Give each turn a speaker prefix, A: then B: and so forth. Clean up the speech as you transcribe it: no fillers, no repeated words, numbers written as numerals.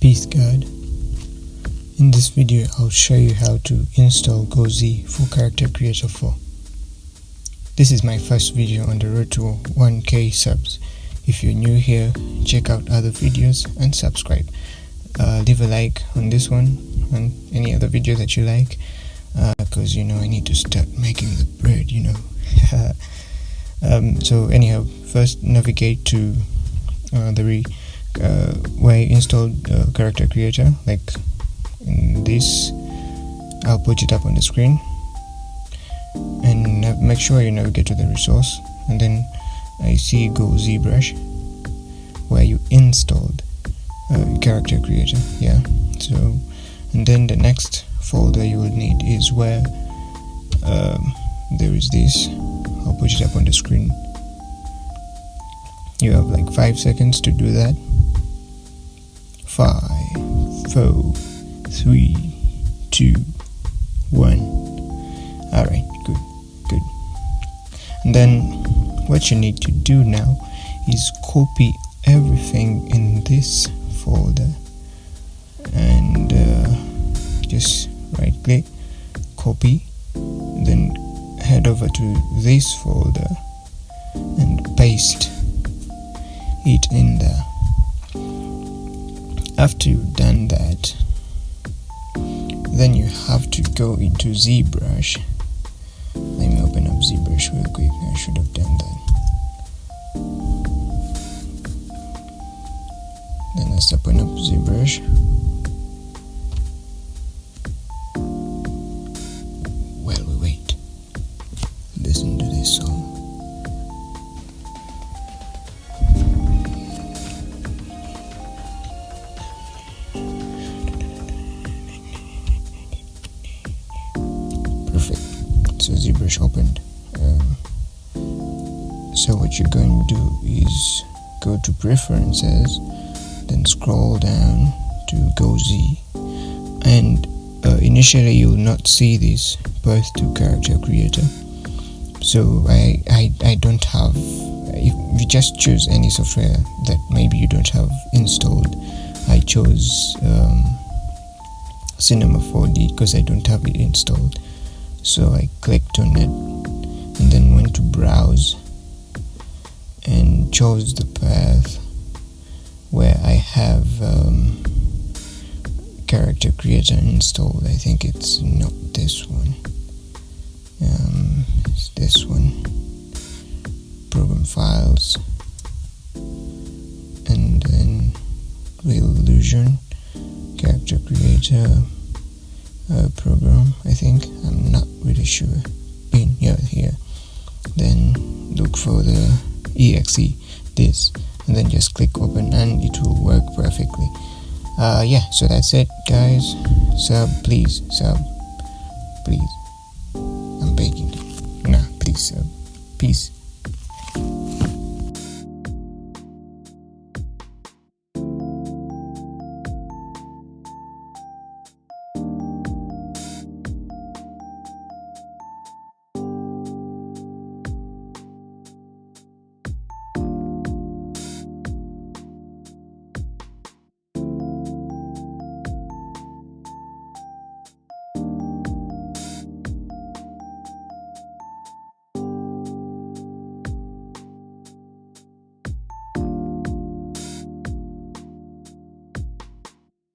A: Peace God. In this video I'll show you how to install GoZ for Character Creator 4. This is my first video on the road to 1k subs. If you're new here, check out other videos and subscribe. Leave a like on this one and any other video that you like, because I need to start making the bread, so anyhow, first navigate to where I installed Character Creator, like in this. I'll put it up on the screen, and make sure you navigate to the resource, and then I see Zbrush where you installed Character Creator. And then the next folder you will need is where there is this. I'll put it up on the screen. You have like 5 seconds to do that. 5, 4, 3, 2, 1. Alright, good. And then what you need to do now is copy everything in this folder, and just right click, copy, then head over to this folder and paste it in there. After you've done that, then you have to go into Zbrush. Let me open up Zbrush real quick. I should have done that. Then let's open up Zbrush. While we wait, listen to this song. Perfect. So Zbrush opened. So what you're going to do is go to Preferences, then scroll down to GoZ, and initially you will not see this Path to Character Creator. So I don't have. If you just choose any software that maybe you don't have installed, I chose Cinema 4D because I don't have it installed. So I clicked on it and then went to Browse and chose the path where I have Character Creator installed. I think it's not this one. It's this one. Program Files, and then Real Illusion, Character Creator program. I think, I'm not really sure. Here. Then look for the exe, this, and then just click open, and it will work perfectly. So that's it, guys. Please sub. I'm begging you. Please sub. Peace.